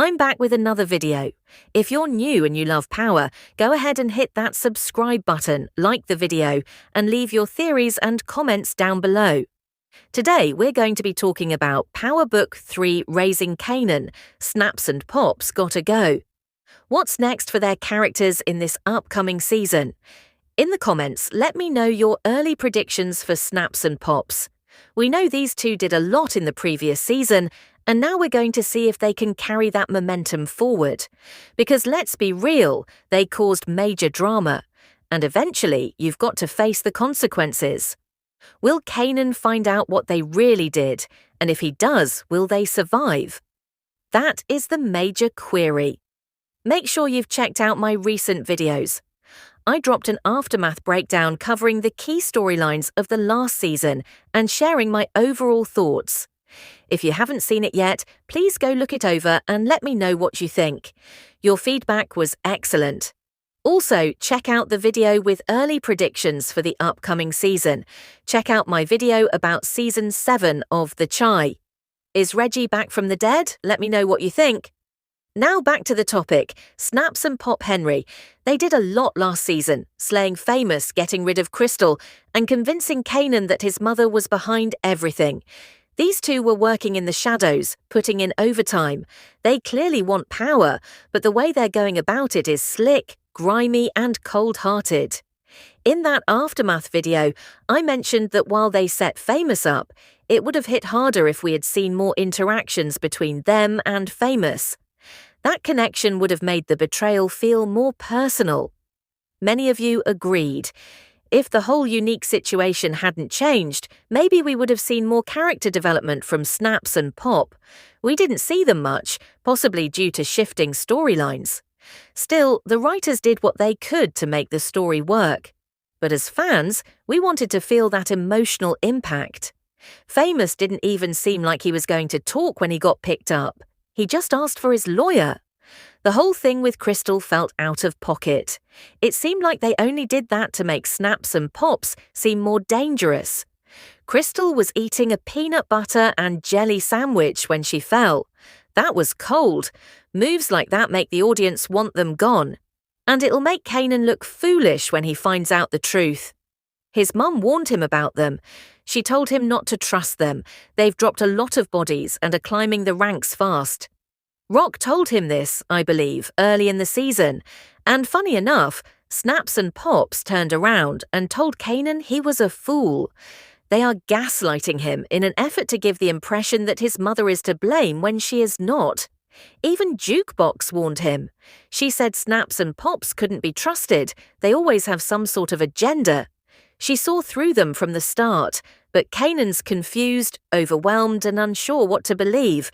I'm back with another video. If you're new and you love power, go ahead and hit that subscribe button, like the video, and leave your theories and comments down below. Today, we're going to be talking about Power Book 3 Raising Kanan, Snaps and Pops Gotta Go. What's next for their characters in this upcoming season? In the comments, let me know your early predictions for Snaps and Pops. We know these two did a lot in the previous season, and now we're going to see if they can carry that momentum forward. Because let's be real, they caused major drama, and eventually you've got to face the consequences. Will Kanan find out what they really did, and if he does, will they survive? That is the major query. Make sure you've checked out my recent videos. I dropped an aftermath breakdown covering the key storylines of the last season and sharing my overall thoughts. If you haven't seen it yet, please go look it over and let me know what you think. Your feedback was excellent. Also, check out the video with early predictions for the upcoming season. Check out my video about Season 7 of The Chai. Is Reggie back from the dead? Let me know what you think. Now back to the topic, Snaps and Pop Henry. They did a lot last season, slaying Famous, getting rid of Crystal, and convincing Kanan that his mother was behind everything. These two were working in the shadows, putting in overtime. They clearly want power, but the way they're going about it is slick, grimy, and cold-hearted. In that aftermath video, I mentioned that while they set Famous up, it would have hit harder if we had seen more interactions between them and Famous. That connection would have made the betrayal feel more personal. Many of you agreed. If the whole unique situation hadn't changed, maybe we would have seen more character development from Snaps and Pop. We didn't see them much, possibly due to shifting storylines. Still, the writers did what they could to make the story work. But as fans, we wanted to feel that emotional impact. Famous didn't even seem like he was going to talk when he got picked up. He just asked for his lawyer. The whole thing with Crystal felt out of pocket. It seemed like they only did that to make Snaps and Pops seem more dangerous. Crystal was eating a peanut butter and jelly sandwich when she fell. That was cold. Moves like that make the audience want them gone. And it'll make Kanan look foolish when he finds out the truth. His mum warned him about them. She told him not to trust them. They've dropped a lot of bodies and are climbing the ranks fast. Rock told him this, I believe, early in the season. And funny enough, Snaps and Pops turned around and told Kanan he was a fool. They are gaslighting him in an effort to give the impression that his mother is to blame when she is not. Even Jukebox warned him. She said Snaps and Pops couldn't be trusted. They always have some sort of agenda. She saw through them from the start, but Kanan's confused, overwhelmed, and unsure what to believe.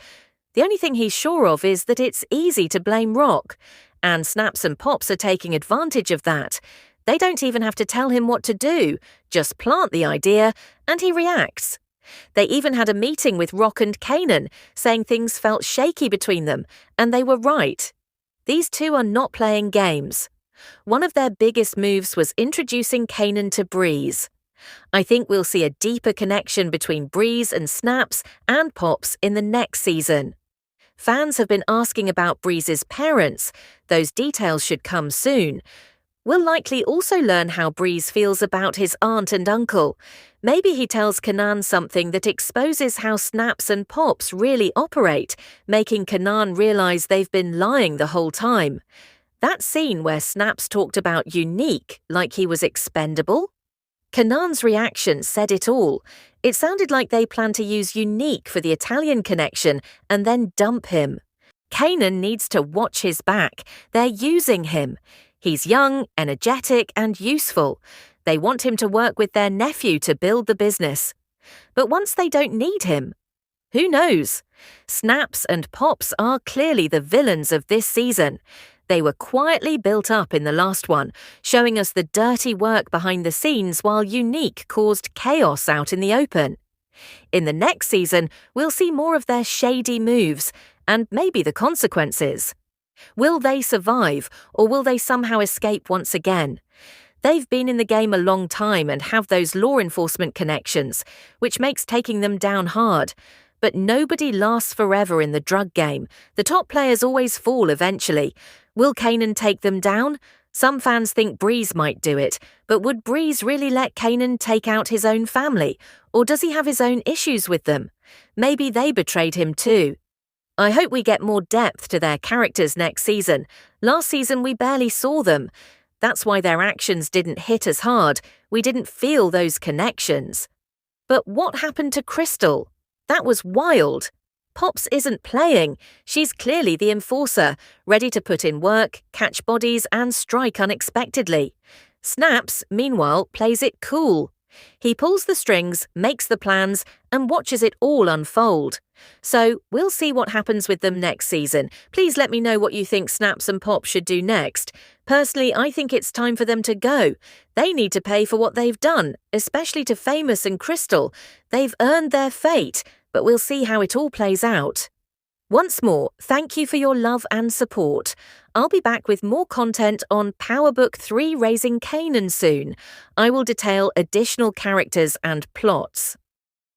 The only thing he's sure of is that it's easy to blame Rock, and Snaps and Pops are taking advantage of that. They don't even have to tell him what to do, just plant the idea, and he reacts. They even had a meeting with Rock and Kanan, saying things felt shaky between them, and they were right. These two are not playing games. One of their biggest moves was introducing Kanan to Breeze. I think we'll see a deeper connection between Breeze and Snaps and Pops in the next season. Fans have been asking about Breeze's parents. Those details should come soon. We'll likely also learn how Breeze feels about his aunt and uncle. Maybe he tells Kanan something that exposes how Snaps and Pops really operate, making Kanan realize they've been lying the whole time. That scene where Snaps talked about Unique like he was expendable? Kanan's reaction said it all. It sounded like they plan to use Unique for the Italian connection and then dump him. Kanan needs to watch his back. They're using him. He's young, energetic, and useful. They want him to work with their nephew to build the business. But once they don't need him, who knows? Snaps and Pops are clearly the villains of this season. They were quietly built up in the last one, showing us the dirty work behind the scenes while Unique caused chaos out in the open. In the next season, we'll see more of their shady moves, and maybe the consequences. Will they survive, or will they somehow escape once again? They've been in the game a long time and have those law enforcement connections, which makes taking them down hard. But nobody lasts forever in the drug game. The top players always fall eventually. Will Kanan take them down? Some fans think Breeze might do it, but would Breeze really let Kanan take out his own family? Or does he have his own issues with them? Maybe they betrayed him too. I hope we get more depth to their characters next season. Last season we barely saw them. That's why their actions didn't hit as hard. We didn't feel those connections. But what happened to Crystal? That was wild. Pops isn't playing. She's clearly the enforcer, ready to put in work, catch bodies, and strike unexpectedly. Snaps, meanwhile, plays it cool. He pulls the strings, makes the plans, and watches it all unfold. So, we'll see what happens with them next season. Please let me know what you think Snaps and Pop should do next. Personally, I think it's time for them to go. They need to pay for what they've done, especially to Famous and Crystal. They've earned their fate, but we'll see how it all plays out. Once more, thank you for your love and support. I'll be back with more content on Power Book 3 Raising Kanan soon. I will detail additional characters and plots.